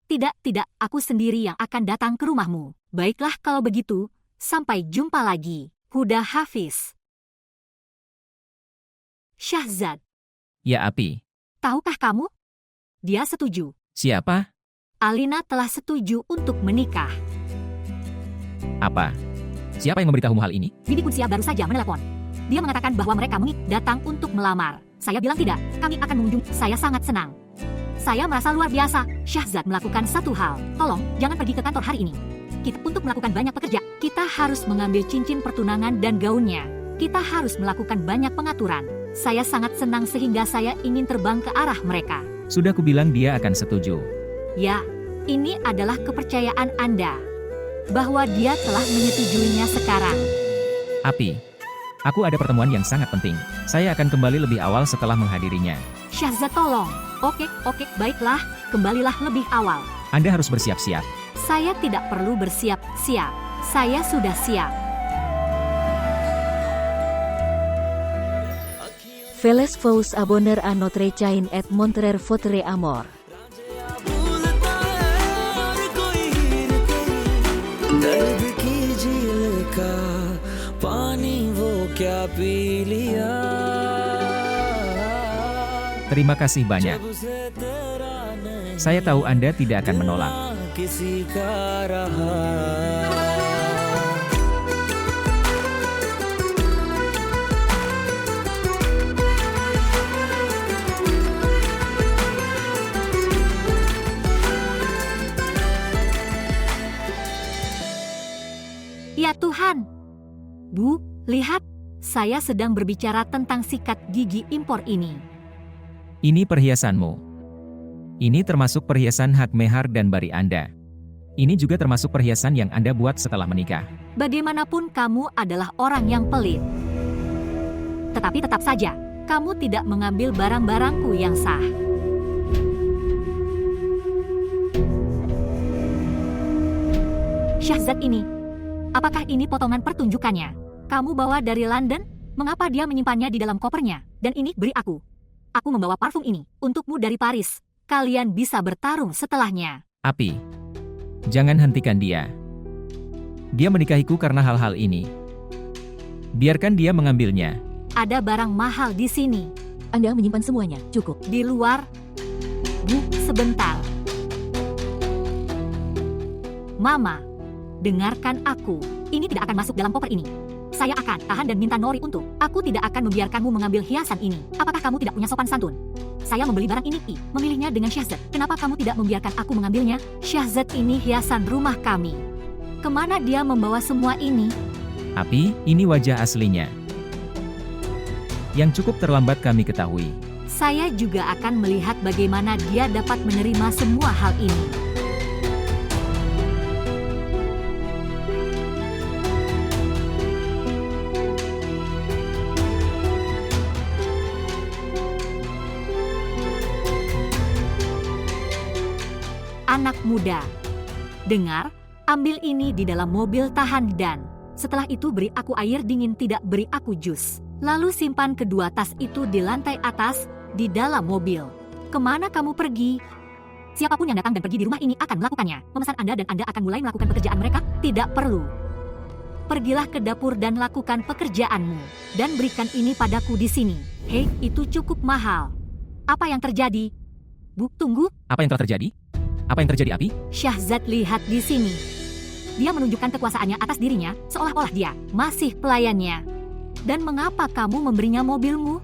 Tidak, aku sendiri yang akan datang ke rumahmu. Baiklah kalau begitu, sampai jumpa lagi. Huda Hafiz. Syahzad. Ya, Api. Tahukah kamu? Dia setuju. Siapa? Alina telah setuju untuk menikah. Apa? Siapa yang memberitahumu hal ini? Bibi Kunsia baru saja menelepon. Dia mengatakan bahwa mereka datang untuk melamar. Saya bilang tidak, kami akan mengunjung. Saya sangat senang. Saya merasa luar biasa. Syahzad melakukan satu hal. Tolong, jangan pergi ke kantor hari ini. Untuk melakukan banyak pekerja, kita harus mengambil cincin pertunangan dan gaunnya. Kita harus melakukan banyak pengaturan. Saya sangat senang sehingga saya ingin terbang ke arah mereka. Sudah kubilang dia akan setuju. Ya, ini adalah kepercayaan Anda. Bahwa dia telah menyetujuinya sekarang. Api, aku ada pertemuan yang sangat penting. Saya akan kembali lebih awal setelah menghadirinya. Syahzad tolong. Oke, baiklah, kembalilah lebih awal. Anda harus bersiap-siap. Saya tidak perlu bersiap-siap. Saya sudah siap. Feliz vous abonner à notre chaîne et montrer votre amour. दर्द की झील का पानी वो क्या पी लिया. Terima kasih banyak. Saya tahu Anda tidak akan menolak. किसी का रहा. Ya Tuhan. Bu, lihat. Saya sedang berbicara tentang sikat gigi impor ini. Ini perhiasanmu. Ini termasuk perhiasan hak mehar dan bari Anda. Ini juga termasuk perhiasan yang Anda buat setelah menikah. Bagaimanapun kamu adalah orang yang pelit. Tetapi tetap saja, kamu tidak mengambil barang-barangku yang sah. Syahzad ini. Apakah ini potongan pertunjukannya? Kamu bawa dari London? Mengapa dia menyimpannya di dalam kopernya? Dan ini beri aku. Aku membawa parfum ini untukmu dari Paris. Kalian bisa bertarung setelahnya. Api, jangan hentikan dia. Dia menikahiku karena hal-hal ini. Biarkan dia mengambilnya. Ada barang mahal di sini. Anda menyimpan semuanya, cukup. Di luar. Bu, sebentar. Mama, dengarkan aku. Ini tidak akan masuk dalam koper ini. Saya akan tahan dan minta Nori untuk. Aku tidak akan membiarkanmu mengambil hiasan ini. Apakah kamu tidak punya sopan santun? Saya membeli barang ini, memilihnya dengan Syahzad. Kenapa kamu tidak membiarkan aku mengambilnya? Syahzad ini hiasan rumah kami. Kemana dia membawa semua ini? Api, ini wajah aslinya. Yang cukup terlambat kami ketahui. Saya juga akan melihat bagaimana dia dapat menerima semua hal ini. Anak muda, dengar, ambil ini di dalam mobil tahan dan setelah itu beri aku air dingin, tidak beri aku jus. Lalu simpan kedua tas itu di lantai atas, di dalam mobil. Kemana kamu pergi? Siapapun yang datang dan pergi di rumah ini akan melakukannya. Memesan Anda dan Anda akan mulai melakukan pekerjaan mereka? Tidak perlu. Pergilah ke dapur dan lakukan pekerjaanmu. Dan berikan ini padaku di sini. Hei, itu cukup mahal. Apa yang terjadi? Bu, tunggu. Apa yang telah terjadi? Apa yang terjadi, Api? Syahzad lihat di sini. Dia menunjukkan kekuasaannya atas dirinya, seolah-olah dia masih pelayannya. Dan mengapa kamu memberinya mobilmu?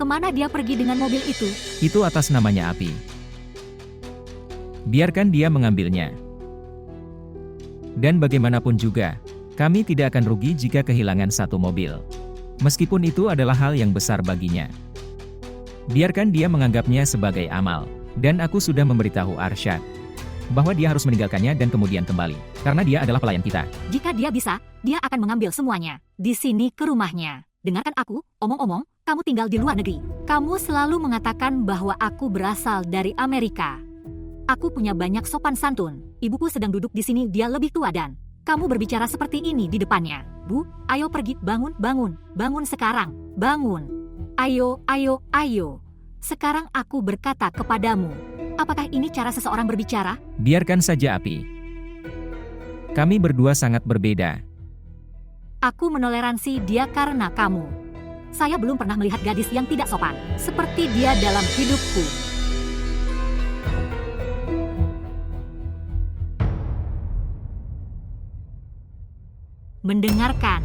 Kemana dia pergi dengan mobil itu? Itu atas namanya Api. Biarkan dia mengambilnya. Dan bagaimanapun juga, kami tidak akan rugi jika kehilangan satu mobil. Meskipun itu adalah hal yang besar baginya. Biarkan dia menganggapnya sebagai amal. Dan aku sudah memberitahu Arsyad bahwa dia harus meninggalkannya dan kemudian kembali. Karena dia adalah pelayan kita. Jika dia bisa, dia akan mengambil semuanya. Di sini ke rumahnya. Dengarkan aku, omong-omong, kamu tinggal di luar negeri. Kamu selalu mengatakan bahwa aku berasal dari Amerika. Aku punya banyak sopan santun. Ibuku sedang duduk di sini, dia lebih tua dan kamu berbicara seperti ini di depannya. Bu, ayo pergi, bangun, bangun. Bangun sekarang, bangun. Ayo. Sekarang aku berkata kepadamu, Apakah ini cara seseorang berbicara? Biarkan saja Api. Kami berdua sangat berbeda. Aku menoleransi dia karena kamu. Saya belum pernah melihat gadis yang tidak sopan seperti dia dalam hidupku. Mendengarkan.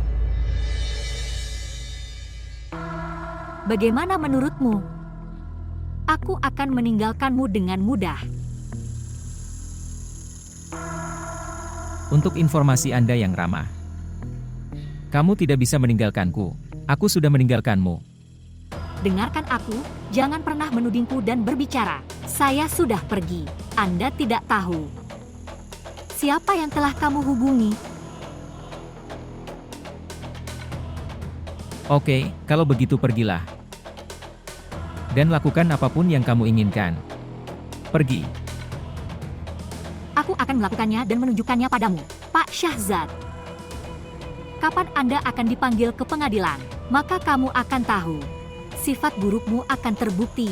Bagaimana menurutmu? Aku akan meninggalkanmu dengan mudah. Untuk informasi Anda yang ramah, kamu tidak bisa meninggalkanku. Aku sudah meninggalkanmu. Dengarkan aku, jangan pernah menudingku dan berbicara. Saya sudah pergi. Anda tidak tahu siapa yang telah kamu hubungi. Oke, kalau begitu pergilah. Dan lakukan apapun yang kamu inginkan. Pergi. Aku akan melakukannya dan menunjukkannya padamu, Pak Syahzad. Kapan Anda akan dipanggil ke pengadilan, maka kamu akan tahu. Sifat burukmu akan terbukti.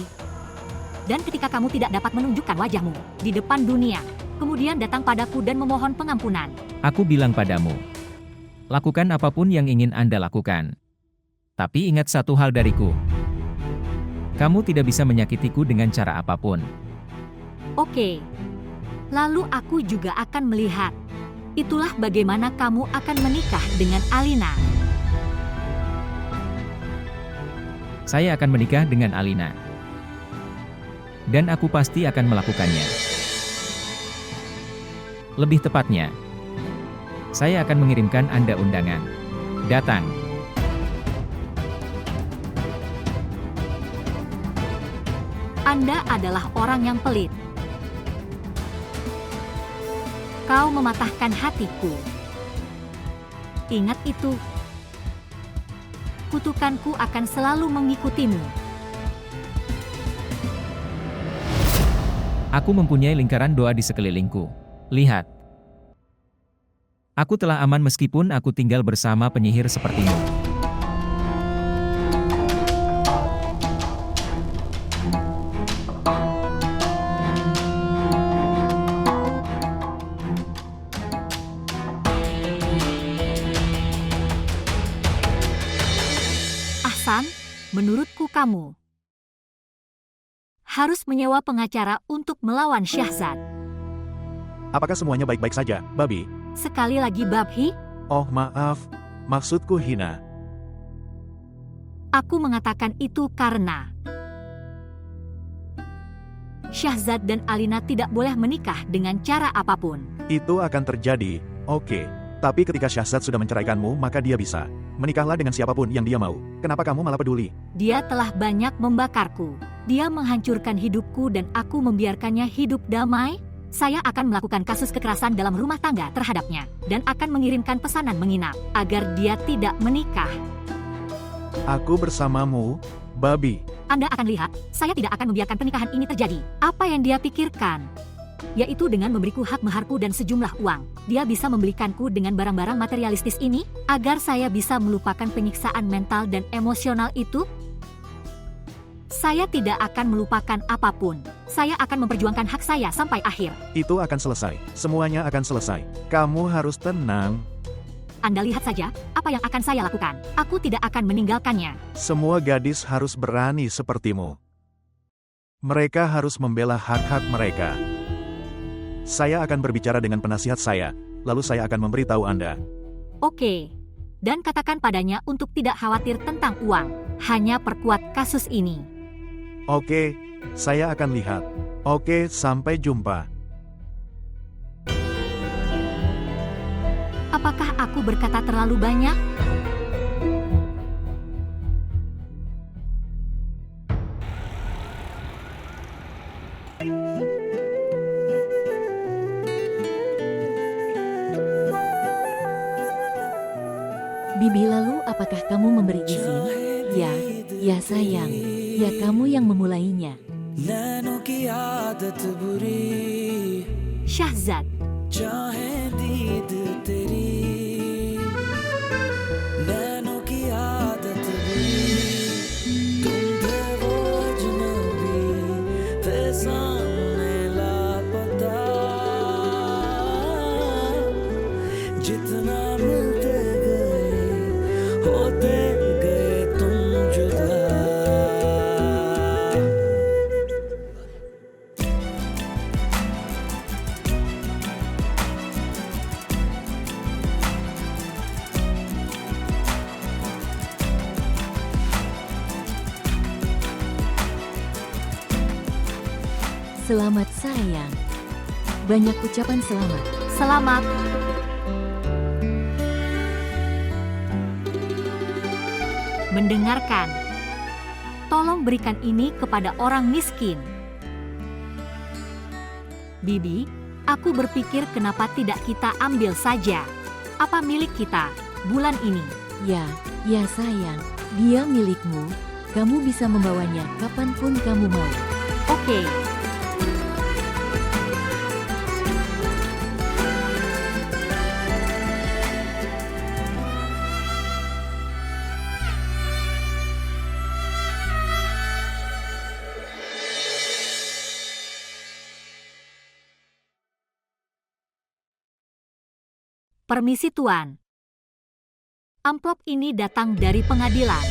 Dan ketika kamu tidak dapat menunjukkan wajahmu di depan dunia, kemudian datang padaku dan memohon pengampunan. Aku bilang padamu, lakukan apapun yang ingin Anda lakukan. Tapi ingat satu hal dariku. Kamu tidak bisa menyakitiku dengan cara apapun. Oke. Lalu aku juga akan melihat. Itulah bagaimana kamu akan menikah dengan Alina. Saya akan menikah dengan Alina. Dan aku pasti akan melakukannya. Lebih tepatnya, saya akan mengirimkan Anda undangan. Datang. Anda adalah orang yang pelit. Kau mematahkan hatiku. Ingat itu. Kutukanku akan selalu mengikutimu. Aku mempunyai lingkaran doa di sekelilingku. Lihat. Aku telah aman meskipun aku tinggal bersama penyihir sepertimu. Ahsan, menurutku kamu harus menyewa pengacara untuk melawan Syahzad. Apakah semuanya baik-baik saja, Babi? Sekali lagi Babhi, Oh maaf, maksudku Hina. aku mengatakan itu karena Syahzad dan Alina tidak boleh menikah dengan cara apapun. Itu akan terjadi, oke. Tapi ketika Syahzad sudah menceraikanmu, maka dia bisa. Menikahlah dengan siapapun yang dia mau. Kenapa kamu malah peduli? Dia telah banyak membakarku. Dia menghancurkan hidupku dan aku membiarkannya hidup damai. Saya akan melakukan kasus kekerasan dalam rumah tangga terhadapnya dan akan mengirimkan pesanan menginap agar dia tidak menikah. Aku bersamamu, Babi. Anda akan lihat, saya tidak akan membiarkan pernikahan ini terjadi. Apa yang dia pikirkan? Yaitu dengan memberiku hak maharku dan sejumlah uang. Dia bisa membelikanku dengan barang-barang materialistis ini agar saya bisa melupakan penyiksaan mental dan emosional itu. Saya tidak akan melupakan apapun. Saya akan memperjuangkan hak saya sampai akhir. Itu akan selesai. Semuanya akan selesai. Kamu harus tenang. Anda lihat saja apa yang akan saya lakukan. Aku tidak akan meninggalkannya. Semua gadis harus berani sepertimu. Mereka harus membela hak-hak mereka. Saya akan berbicara dengan penasihat saya, lalu saya akan memberitahu Anda. Oke. Dan katakan padanya untuk tidak khawatir tentang uang. Hanya perkuat kasus ini. Oke, saya akan lihat. Oke, sampai jumpa. Apakah aku berkata terlalu banyak? Bibi, lalu apakah kamu memberi izin? Ya sayang. Ya kamu yang memulainya. नैनों की आदत बुरी Syahzad, चाहे दीद तेरी नैनों की आदत बुरी तुम थे वो अजनबी थे सामने Selamat sayang. Banyak ucapan selamat. Selamat. Mendengarkan. Tolong berikan ini kepada orang miskin. Bibi, aku berpikir kenapa tidak kita ambil saja. Apa milik kita bulan ini? Ya sayang. Dia milikmu. Kamu bisa membawanya kapanpun kamu mau. Oke. Permisi Tuan. Amplop ini datang dari pengadilan.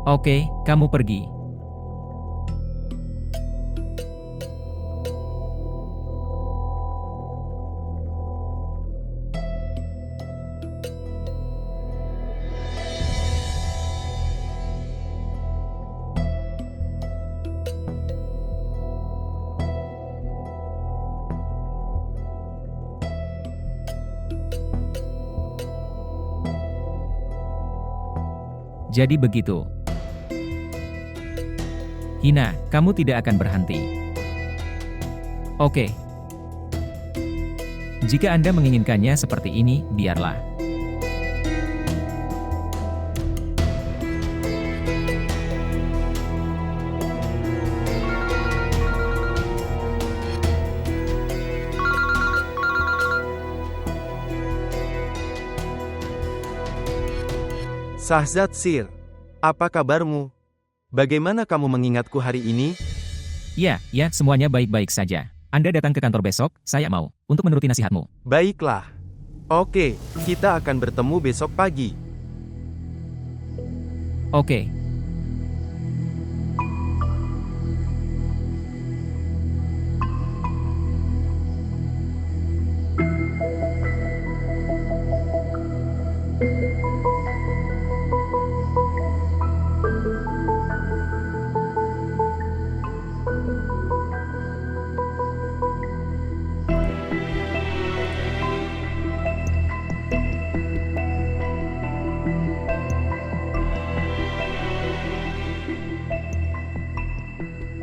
Oke, kamu pergi. Jadi begitu. Hina, kamu tidak akan berhenti. Oke. Jika Anda menginginkannya seperti ini, biarlah. Shahzad Sir, apa kabarmu? Bagaimana kamu mengingatku hari ini? Ya, semuanya baik-baik saja. Anda datang ke kantor besok, saya mau, untuk menuruti nasihatmu. Baiklah. Oke, kita akan bertemu besok pagi. Oke.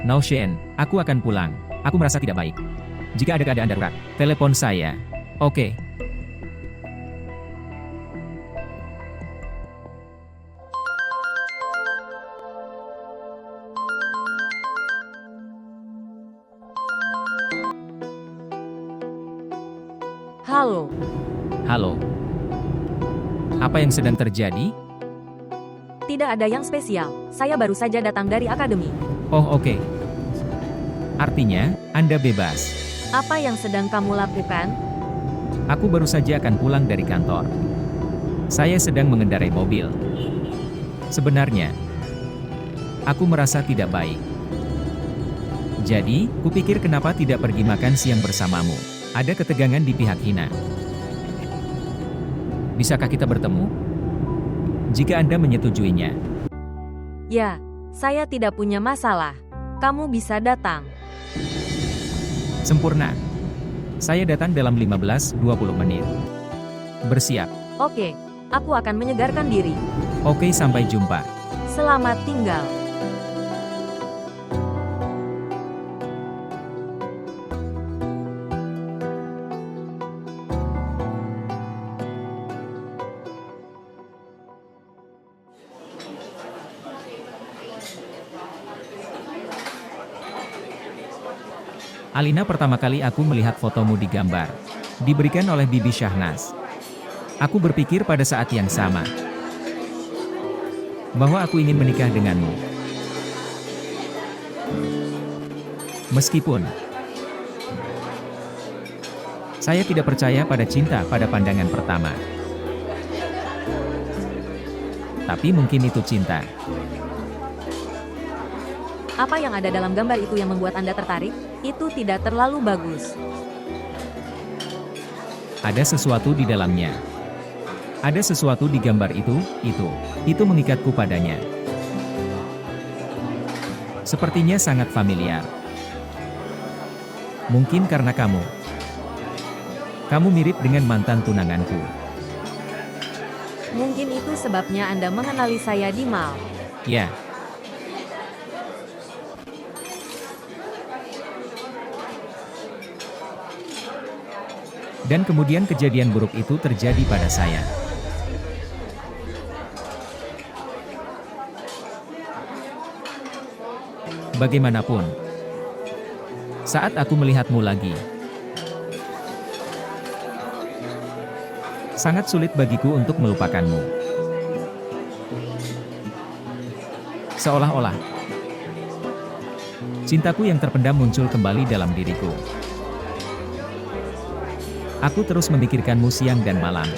Naushen, aku akan pulang. Aku merasa tidak baik. Jika ada keadaan darurat, telepon saya. Oke. Halo. Halo. Apa yang sedang terjadi? Tidak ada yang spesial. Saya baru saja datang dari akademi. Oh, oke. Artinya, Anda bebas. Apa yang sedang kamu lakukan? Aku baru saja akan pulang dari kantor. Saya sedang mengendarai mobil. Sebenarnya, aku merasa tidak baik. Jadi, kupikir kenapa tidak pergi makan siang bersamamu. Ada ketegangan di pihak Hina. Bisakah kita bertemu? Jika Anda menyetujuinya. Ya, saya tidak punya masalah. Kamu bisa datang. Sempurna. Saya datang dalam 15-20 menit. Bersiap. Oke, aku akan menyegarkan diri. Oke, sampai jumpa. Selamat tinggal. Alina, pertama kali aku melihat fotomu di gambar. Diberikan oleh Bibi Shahnaz. Aku berpikir pada saat yang sama. Bahwa aku ingin menikah denganmu. Meskipun saya tidak percaya pada cinta pada pandangan pertama. Tapi mungkin itu cinta. Apa yang ada dalam gambar itu yang membuat Anda tertarik? Itu tidak terlalu bagus. Ada sesuatu di dalamnya. Ada sesuatu di gambar itu mengikatku padanya. Sepertinya sangat familiar. Mungkin karena kamu mirip dengan mantan tunanganku. Mungkin itu sebabnya Anda mengenali saya di mall. Ya. Dan kemudian kejadian buruk itu terjadi pada saya. Bagaimanapun, saat aku melihatmu lagi, sangat sulit bagiku untuk melupakanmu. Seolah-olah cintaku yang terpendam muncul kembali dalam diriku. Aku terus memikirkanmu siang dan malam.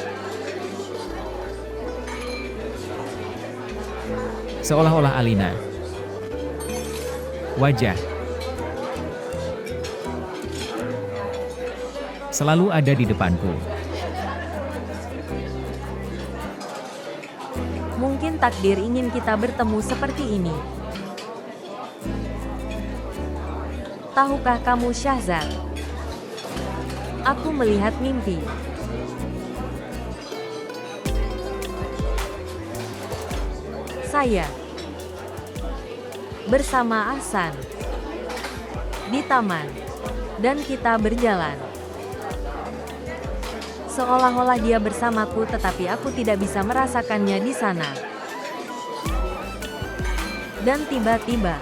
Seolah-olah Alina, wajah, selalu ada di depanku. Mungkin takdir ingin kita bertemu seperti ini. Tahukah kamu, Syahzad? Aku melihat mimpi. Saya bersama Ahsan di taman, dan kita berjalan. Seolah-olah dia bersamaku, tetapi aku tidak bisa merasakannya di sana. Dan tiba-tiba,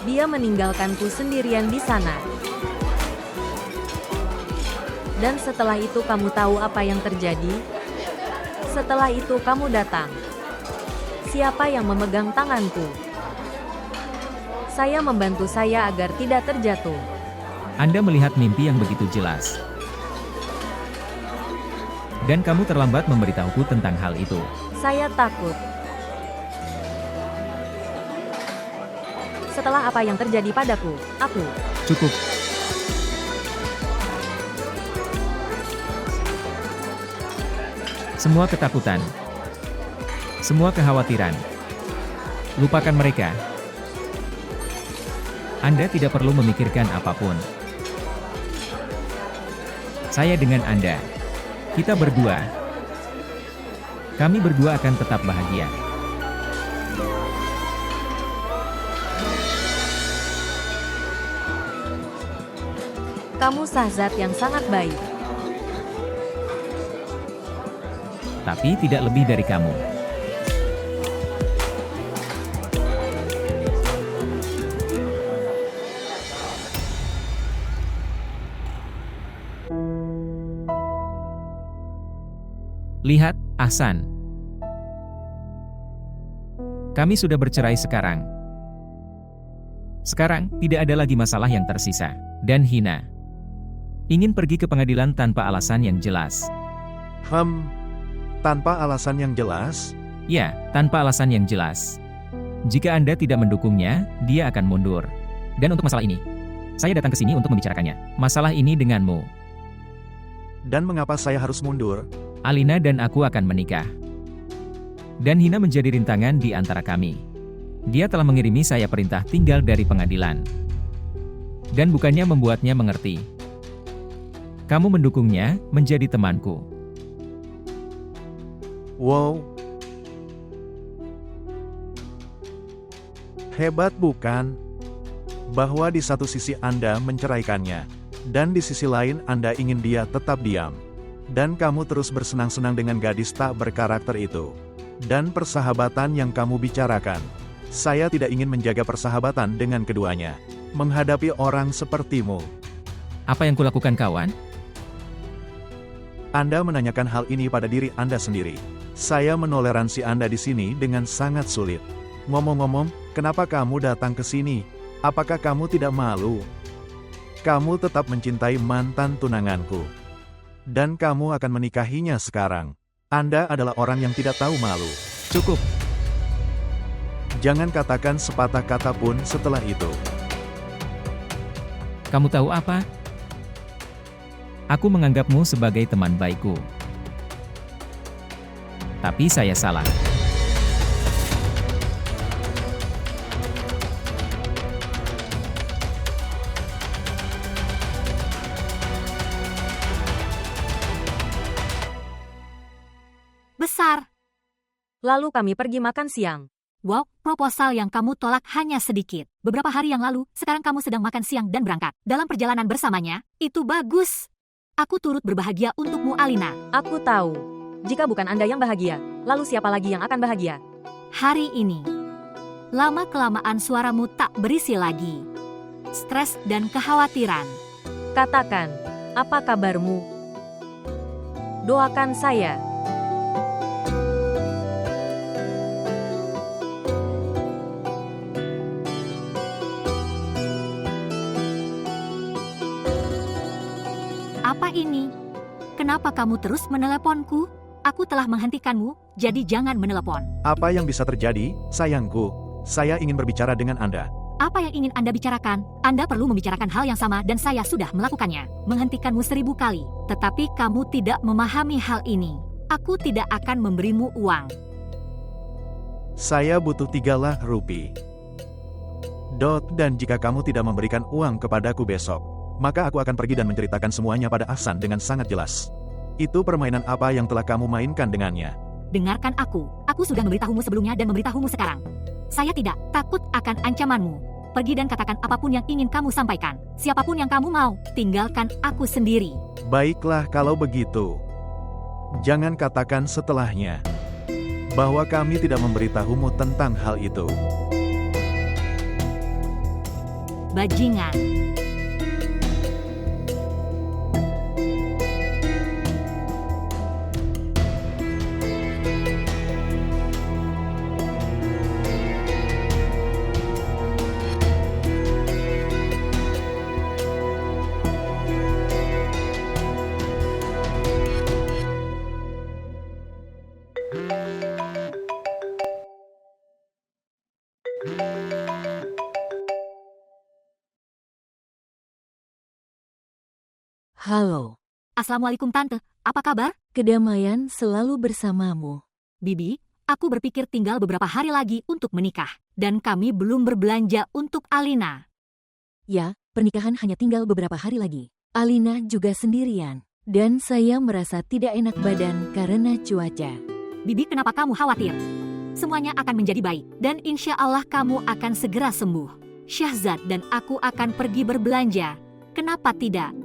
dia meninggalkanku sendirian di sana. Dan setelah itu kamu tahu apa yang terjadi? Setelah itu kamu datang. Siapa yang memegang tanganku? Saya membantu saya agar tidak terjatuh. Anda melihat mimpi yang begitu jelas. Dan kamu terlambat memberitahuku tentang hal itu. Saya takut. Setelah apa yang terjadi padaku, aku Cukup. Semua ketakutan, semua kekhawatiran, lupakan mereka. Anda tidak perlu memikirkan apapun. Saya dengan Anda. Kita berdua. Kami berdua akan tetap bahagia. Kamu Syahzad yang sangat baik. Tapi tidak lebih dari kamu. Lihat, Ahsan. Kami sudah bercerai sekarang. Sekarang, tidak ada lagi masalah yang tersisa. Dan Hina ingin pergi ke pengadilan tanpa alasan yang jelas. Tanpa alasan yang jelas? Ya, tanpa alasan yang jelas. Jika Anda tidak mendukungnya, dia akan mundur. Dan untuk masalah ini, saya datang ke sini untuk membicarakannya. Masalah ini denganmu. Dan mengapa saya harus mundur? Alina dan aku akan menikah. Dan Hina menjadi rintangan di antara kami. Dia telah mengirimi saya perintah tinggal dari pengadilan. Dan bukannya membuatnya mengerti. Kamu mendukungnya, menjadi temanku. Wow. Hebat bukan? Bahwa di satu sisi Anda menceraikannya, dan di sisi lain Anda ingin dia tetap diam. Dan kamu terus bersenang-senang dengan gadis tak berkarakter itu. Dan persahabatan yang kamu bicarakan. Saya tidak ingin menjaga persahabatan dengan keduanya. Menghadapi orang sepertimu. Apa yang kulakukan, kawan? Anda menanyakan hal ini pada diri Anda sendiri. Saya menoleransi Anda di sini dengan sangat sulit. Ngomong-ngomong, kenapa kamu datang ke sini? Apakah kamu tidak malu? Kamu tetap mencintai mantan tunanganku. Dan kamu akan menikahinya sekarang. Anda adalah orang yang tidak tahu malu. Cukup. Jangan katakan sepatah kata pun setelah itu. Kamu tahu apa? Aku menganggapmu sebagai teman baikku. Tapi saya salah. Lalu kami pergi makan siang. Wow, proposal yang kamu tolak hanya sedikit. Beberapa hari yang lalu, sekarang kamu sedang makan siang dan berangkat. Dalam perjalanan bersamanya, itu bagus. Aku turut berbahagia untukmu, Alina. Aku tahu. Jika bukan Anda yang bahagia, lalu siapa lagi yang akan bahagia? Hari ini, lama-kelamaan suaramu tak berisi lagi. Stres dan kekhawatiran. Katakan, apa kabarmu? Doakan saya. Apa ini? Kenapa kamu terus meneleponku? Aku telah menghentikanmu, jadi jangan menelepon. Apa yang bisa terjadi, sayangku? Saya ingin berbicara dengan Anda. Apa yang ingin Anda bicarakan? Anda perlu membicarakan hal yang sama dan saya sudah melakukannya. Menghentikanmu 1000 kali. Tetapi kamu tidak memahami hal ini. Aku tidak akan memberimu uang. Saya butuh 3 rupiah. Dan jika kamu tidak memberikan uang kepadaku besok, maka aku akan pergi dan menceritakan semuanya pada Ahsan dengan sangat jelas. Itu permainan apa yang telah kamu mainkan dengannya? Dengarkan aku. Aku sudah memberitahumu sebelumnya dan memberitahumu sekarang. Saya tidak takut akan ancamanmu. Pergi dan katakan apapun yang ingin kamu sampaikan. Siapapun yang kamu mau, tinggalkan aku sendiri. Baiklah kalau begitu. Jangan katakan setelahnya bahwa kami tidak memberitahumu tentang hal itu. Bajingan. Halo, Assalamualaikum Tante, apa kabar? kedamaian selalu bersamamu. Bibi, aku berpikir tinggal beberapa hari lagi untuk menikah. Dan kami belum berbelanja untuk Alina. Ya, pernikahan hanya tinggal beberapa hari lagi. Alina juga sendirian. Dan saya merasa tidak enak badan karena cuaca. Bibi, kenapa kamu khawatir? Semuanya akan menjadi baik. Dan insya Allah kamu akan segera sembuh. Syahzad dan aku akan pergi berbelanja. Kenapa tidak?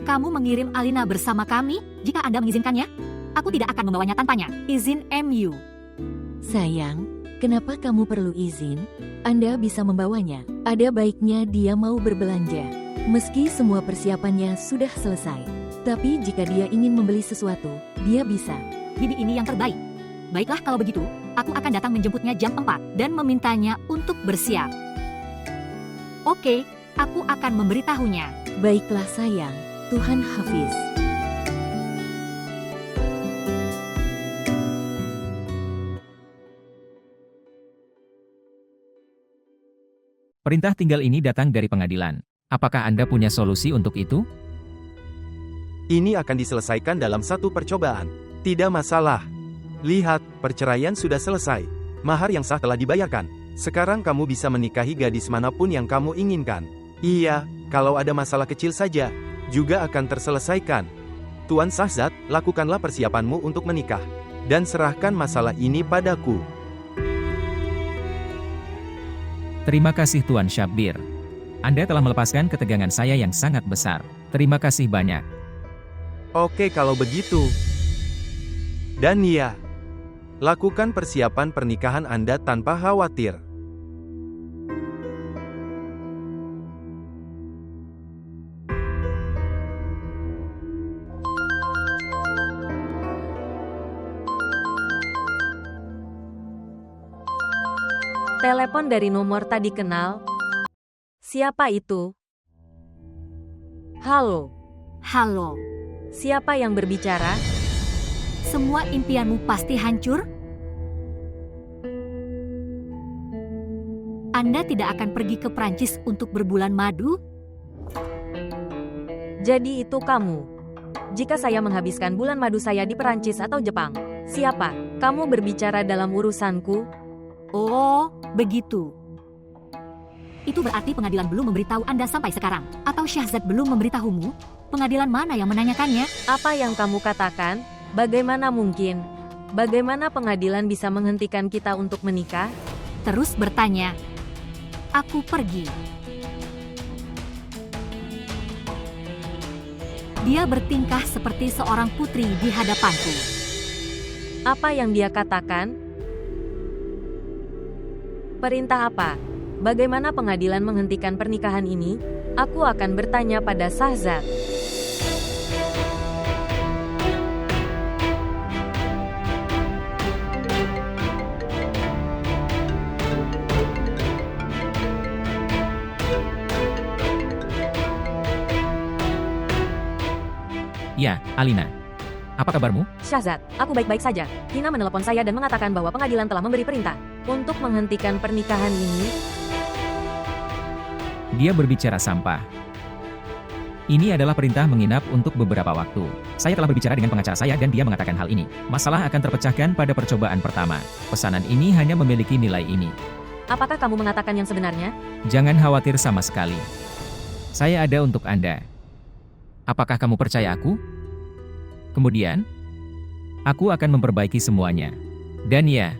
Kamu mengirim Alina bersama kami, jika Anda mengizinkannya? Aku tidak akan membawanya tanpanya. Izin MU. Sayang, kenapa kamu perlu izin? Anda bisa membawanya. Ada baiknya dia mau berbelanja. Meski semua persiapannya sudah selesai. Tapi jika dia ingin membeli sesuatu, dia bisa. Bibi ini yang terbaik. Baiklah kalau begitu, aku akan datang menjemputnya jam 4 dan memintanya untuk bersiap. Oke, aku akan memberitahunya. Baiklah sayang, Tuhan Hafiz. Perintah tinggal ini datang dari pengadilan. Apakah Anda punya solusi untuk itu? Ini akan diselesaikan dalam satu percobaan. Tidak masalah. Lihat, perceraian sudah selesai. Mahar yang sah telah dibayarkan. Sekarang kamu bisa menikahi gadis manapun yang kamu inginkan. Iya, kalau ada masalah kecil saja, juga akan terselesaikan. Tuan Syahzad, lakukanlah persiapanmu untuk menikah. Dan serahkan masalah ini padaku. Terima kasih Tuan Syabir. Anda telah melepaskan ketegangan saya yang sangat besar. Terima kasih banyak. Oke kalau begitu. Dan ya, lakukan persiapan pernikahan Anda tanpa khawatir. Telepon dari nomor tadi kenal. Siapa itu? Halo, Halo, siapa yang berbicara? semua impianmu pasti hancur? Anda tidak akan pergi ke Prancis untuk berbulan madu? Jadi itu kamu. Jika saya menghabiskan bulan madu saya di Perancis atau Jepang, siapa? Kamu berbicara dalam urusanku? Oh, begitu. Itu berarti pengadilan belum memberitahu Anda sampai sekarang. Atau Syahzad belum memberitahumu? Pengadilan mana yang menanyakannya? Apa yang kamu katakan? Bagaimana mungkin? Bagaimana pengadilan bisa menghentikan kita untuk menikah? Terus bertanya. Aku pergi. Dia bertingkah seperti seorang putri di hadapanku. Apa yang dia katakan? Perintah apa? Bagaimana pengadilan menghentikan pernikahan ini? Aku akan bertanya pada Shahzad. Ya, Alina. Apa kabarmu? Shahzad, aku baik-baik saja. Hina menelepon saya dan mengatakan bahwa pengadilan telah memberi perintah untuk menghentikan pernikahan ini. Dia berbicara sampah. Ini adalah perintah menginap untuk beberapa waktu. Saya telah berbicara dengan pengacara saya dan dia mengatakan hal ini. Masalah akan terpecahkan pada percobaan pertama. Pesanan ini hanya memiliki nilai ini. Apakah kamu mengatakan yang sebenarnya? Jangan khawatir sama sekali. Saya ada untuk Anda. Apakah kamu percaya aku? Kemudian, aku akan memperbaiki semuanya. Dan ya,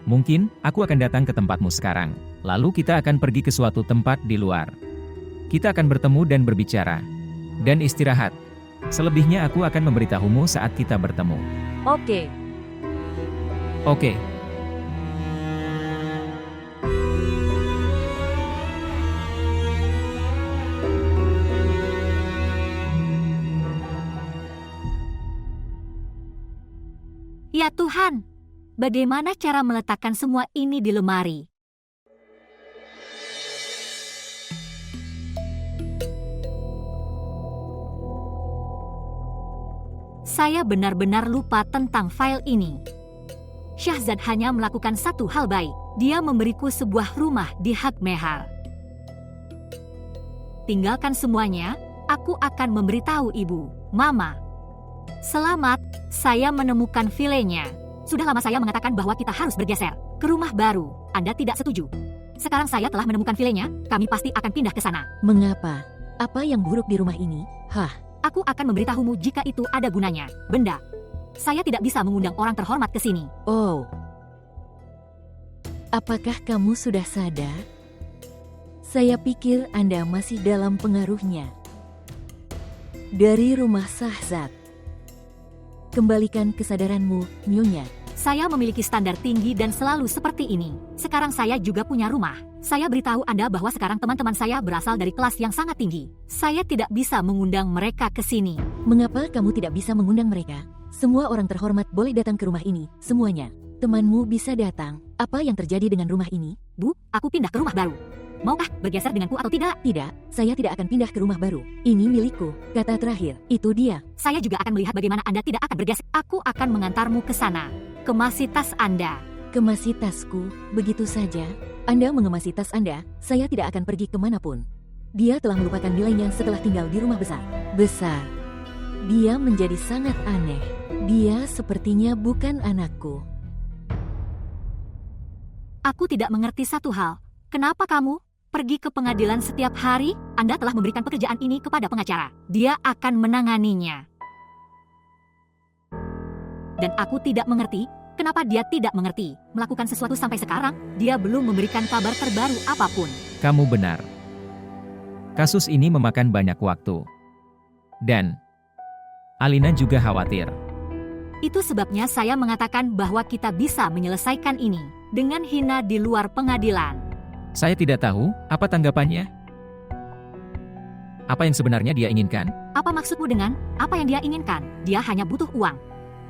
mungkin aku akan datang ke tempatmu sekarang. Lalu kita akan pergi ke suatu tempat di luar. Kita akan bertemu dan berbicara. Dan istirahat. Selebihnya aku akan memberitahumu saat kita bertemu. Oke. Oke. Ya Tuhan, bagaimana cara meletakkan semua ini di lemari? Saya benar-benar lupa tentang file ini. Shahzad hanya melakukan satu hal baik. Dia memberiku sebuah rumah di Hag Mehar. Tinggalkan semuanya, aku akan memberitahu ibu, Mama. Selamat, saya menemukan filenya. Sudah lama saya mengatakan bahwa kita harus bergeser ke rumah baru. Anda tidak setuju? Sekarang saya telah menemukan filenya, kami pasti akan pindah ke sana. Mengapa? Apa yang buruk di rumah ini? Aku akan memberitahumu jika itu ada gunanya. Benda. Saya tidak bisa mengundang orang terhormat ke sini. Oh. Apakah kamu sudah sadar? Saya pikir Anda masih dalam pengaruhnya. Dari rumah Shahzad. Kembalikan kesadaranmu, Nyonya. Saya memiliki standar tinggi dan selalu seperti ini. Sekarang saya juga punya rumah. Saya beritahu Anda bahwa sekarang teman-teman saya berasal dari kelas yang sangat tinggi. Saya tidak bisa mengundang mereka ke sini. Mengapa kamu tidak bisa mengundang mereka? Semua orang terhormat boleh datang ke rumah ini, semuanya. Temanmu bisa datang. Apa yang terjadi dengan rumah ini? Bu, aku pindah ke rumah baru. Maukah bergeser denganku atau tidak? Tidak, saya tidak akan pindah ke rumah baru. Ini milikku. Kata terakhir, itu dia. Saya juga akan melihat bagaimana Anda tidak akan bergeser. Aku akan mengantarmu ke sana. Kemasi tas Anda. Kemasi tasku, begitu saja. Anda mengemasi tas Anda, saya tidak akan pergi kemanapun. Dia telah melupakan nilainya setelah tinggal di rumah besar. Besar. Dia menjadi sangat aneh. Dia sepertinya bukan anakku. Aku tidak mengerti satu hal. Kenapa kamu pergi ke pengadilan setiap hari? Anda telah memberikan pekerjaan ini kepada pengacara. Dia akan menanganinya. Dan aku tidak mengerti, kenapa dia tidak mengerti. Melakukan sesuatu sampai sekarang, dia belum memberikan kabar terbaru apapun. Kamu benar. Kasus ini memakan banyak waktu. Dan Alina juga khawatir. Itu sebabnya saya mengatakan bahwa kita bisa menyelesaikan ini dengan Hina di luar pengadilan. Saya tidak tahu apa tanggapannya. Apa yang sebenarnya dia inginkan? Apa maksudmu dengan apa yang dia inginkan? Dia hanya butuh uang.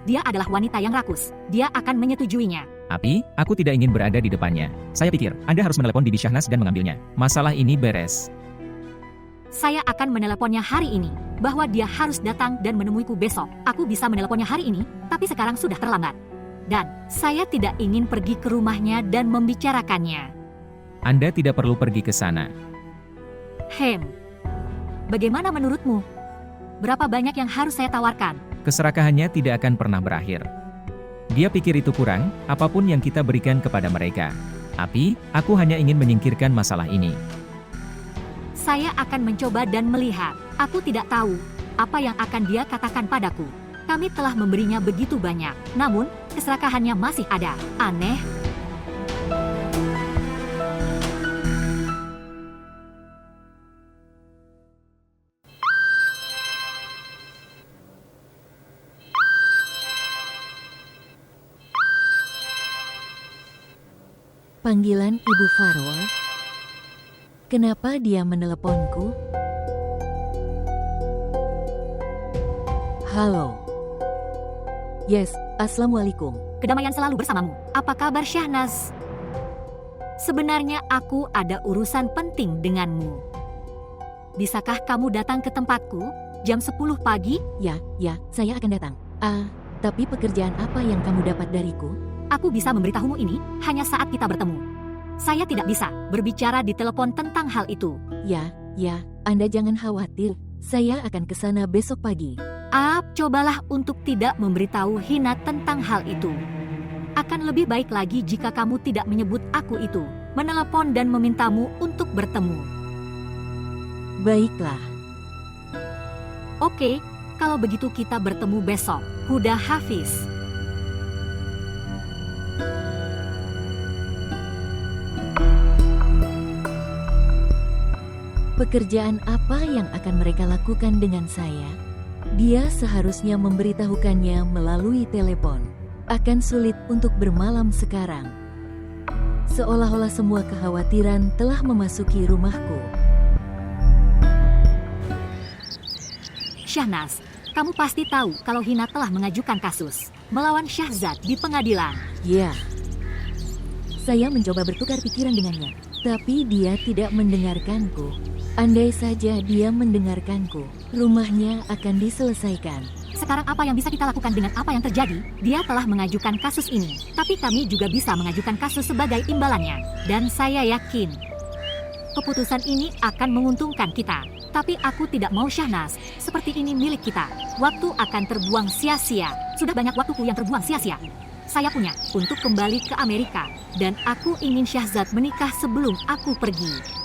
Dia adalah wanita yang rakus. Dia akan menyetujuinya. Tapi, aku tidak ingin berada di depannya. Saya pikir, Anda harus menelepon Bibi Shahnaz dan mengambilnya. Masalah ini beres. Saya akan meneleponnya hari ini, bahwa dia harus datang dan menemuiku besok. Aku bisa meneleponnya hari ini, tapi sekarang sudah terlambat. Dan, saya tidak ingin pergi ke rumahnya dan membicarakannya. Anda tidak perlu pergi ke sana. Bagaimana menurutmu? Berapa banyak yang harus saya tawarkan? Keserakahannya tidak akan pernah berakhir. Dia pikir itu kurang, apapun yang kita berikan kepada mereka. Tapi, aku hanya ingin menyingkirkan masalah ini. Saya akan mencoba dan melihat. Aku tidak tahu apa yang akan dia katakan padaku. Kami telah memberinya begitu banyak, namun keserakahannya masih ada. Aneh. Panggilan Ibu Farwa. Kenapa dia meneleponku? Halo. Yes, Assalamualaikum. Kedamaian selalu bersamamu. Apa kabar Syahnaz? Sebenarnya aku ada urusan penting denganmu. Bisakah kamu datang ke tempatku jam 10 pagi? Ya, saya akan datang. Tapi pekerjaan apa yang kamu dapat dariku? Aku bisa memberitahumu ini hanya saat kita bertemu. Saya tidak bisa berbicara di telepon tentang hal itu. Ya, Anda jangan khawatir. Saya akan ke sana besok pagi. Cobalah untuk tidak memberitahu Hina tentang hal itu. Akan lebih baik lagi jika kamu tidak menyebut aku itu, menelepon dan memintamu untuk bertemu. Baiklah. Oke, kalau begitu kita bertemu besok. Huda Hafiz. Pekerjaan apa yang akan mereka lakukan dengan saya? Dia seharusnya memberitahukannya melalui telepon. Akan sulit untuk bermalam sekarang. Seolah-olah semua kekhawatiran telah memasuki rumahku. Syahnaz, kamu pasti tahu kalau Hina telah mengajukan kasus melawan Syahzad di pengadilan. Ya. Saya mencoba bertukar pikiran dengannya, tapi dia tidak mendengarkanku. Andai saja dia mendengarkanku, rumahnya akan diselesaikan. Sekarang apa yang bisa kita lakukan dengan apa yang terjadi? Dia telah mengajukan kasus ini, tapi kami juga bisa mengajukan kasus sebagai imbalannya. Dan saya yakin keputusan ini akan menguntungkan kita. Tapi aku tidak mau Syahnaz, seperti ini milik kita. Waktu akan terbuang sia-sia. Sudah banyak waktuku yang terbuang sia-sia. Saya punya untuk kembali ke Amerika. Dan aku ingin Syahzad menikah sebelum aku pergi.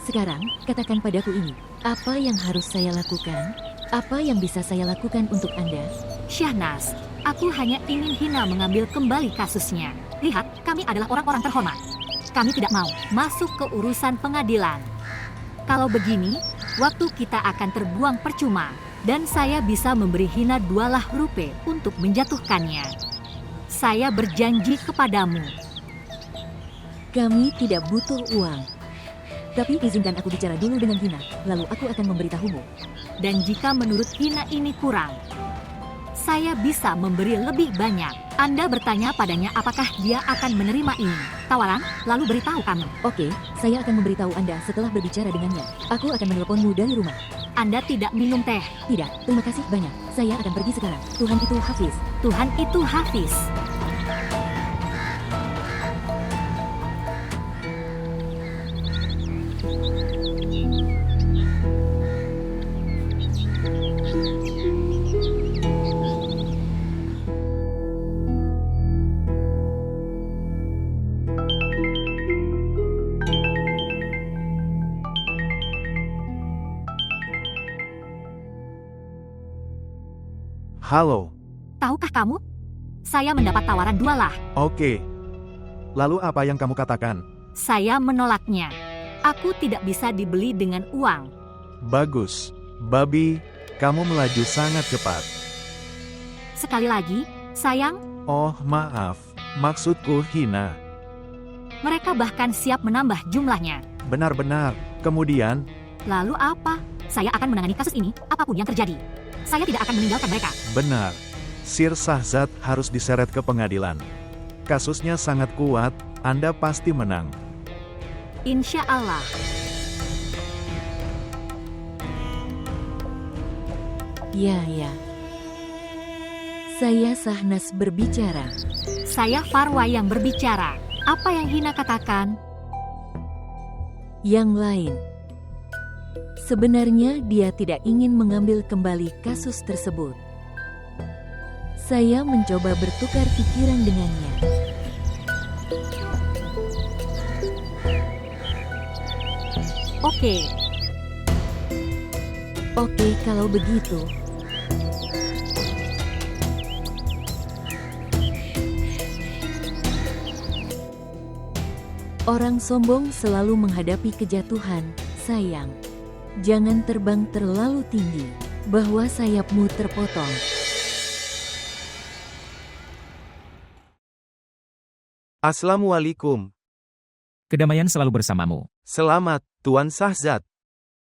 Sekarang, katakan padaku ini, apa yang harus saya lakukan? Apa yang bisa saya lakukan untuk Anda? Syahnaz, aku hanya ingin Hina mengambil kembali kasusnya. Lihat, kami adalah orang-orang terhormat. Kami tidak mau masuk ke urusan pengadilan. Kalau begini, waktu kita akan terbuang percuma. Dan saya bisa memberi Hina 2 rupiah untuk menjatuhkannya. Saya berjanji kepadamu. Kami tidak butuh uang. Tapi izinkan aku bicara dulu dengan Hina, lalu aku akan memberitahumu. Dan jika menurut Hina ini kurang, saya bisa memberi lebih banyak. Anda bertanya padanya apakah dia akan menerima ini. Tawaran, lalu beritahu kami. Oke, saya akan memberitahu Anda setelah berbicara dengannya. Aku akan meneleponmu dari rumah. Anda tidak minum teh? Tidak, terima kasih banyak. Saya akan pergi sekarang. Tuhan itu Hafiz. Tuhan itu Hafiz. Halo. Tahukah kamu? Saya mendapat tawaran 2 Oke. Lalu apa yang kamu katakan? Saya menolaknya. Aku tidak bisa dibeli dengan uang. Bagus. Babi, kamu melaju sangat cepat. Sekali lagi, sayang, Oh, maaf. Maksudku Hina. mereka bahkan siap menambah jumlahnya. Benar-benar. Kemudian, Lalu apa? Saya akan menangani kasus ini, apapun yang terjadi. Saya tidak akan meninggalkan mereka. benar. Sir Syahzad harus diseret ke pengadilan. Kasusnya sangat kuat, Anda pasti menang. Insya Allah. Ya. Saya Syahnaz berbicara. Saya Farwa yang berbicara. Apa yang Hina katakan? Yang lain. Sebenarnya dia tidak ingin mengambil kembali kasus tersebut. Saya mencoba bertukar pikiran dengannya. Oke, Oke, kalau begitu. Orang sombong selalu menghadapi kejatuhan, sayang. Jangan terbang terlalu tinggi, bahwa sayapmu terpotong. Assalamualaikum. Kedamaian selalu bersamamu. Selamat, Tuan Shahzad.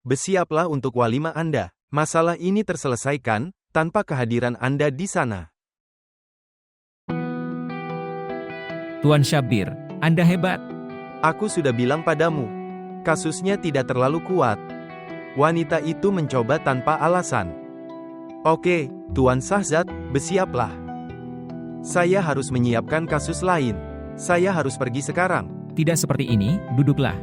Bersiaplah untuk walimah Anda. Masalah ini terselesaikan tanpa kehadiran Anda di sana. Tuan Syabir, Anda hebat. Aku sudah bilang padamu, kasusnya tidak terlalu kuat. Wanita itu mencoba tanpa alasan. Oke, Tuan Shahzad, bersiaplah. Saya harus menyiapkan kasus lain. Saya harus pergi sekarang. Tidak seperti ini, duduklah.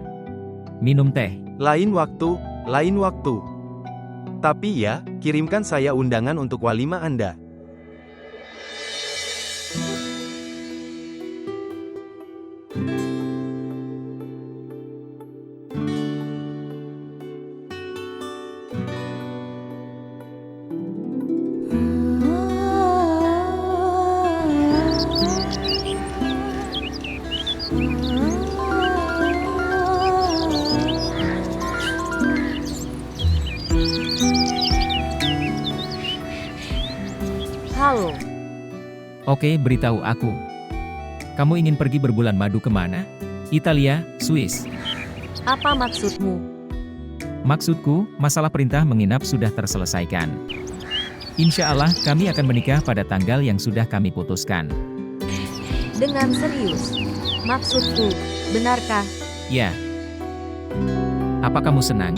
Minum teh. Lain waktu, lain waktu. Tapi ya, kirimkan saya undangan untuk walimah Anda. Halo, Oke, beritahu aku. Kamu ingin pergi berbulan madu kemana? Italia, Swiss. apa maksudmu? Maksudku, masalah perintah menginap sudah terselesaikan. Insya Allah, kami akan menikah pada tanggal yang sudah kami putuskan. Dengan serius. Maksudku, benarkah? Ya. Apa kamu senang?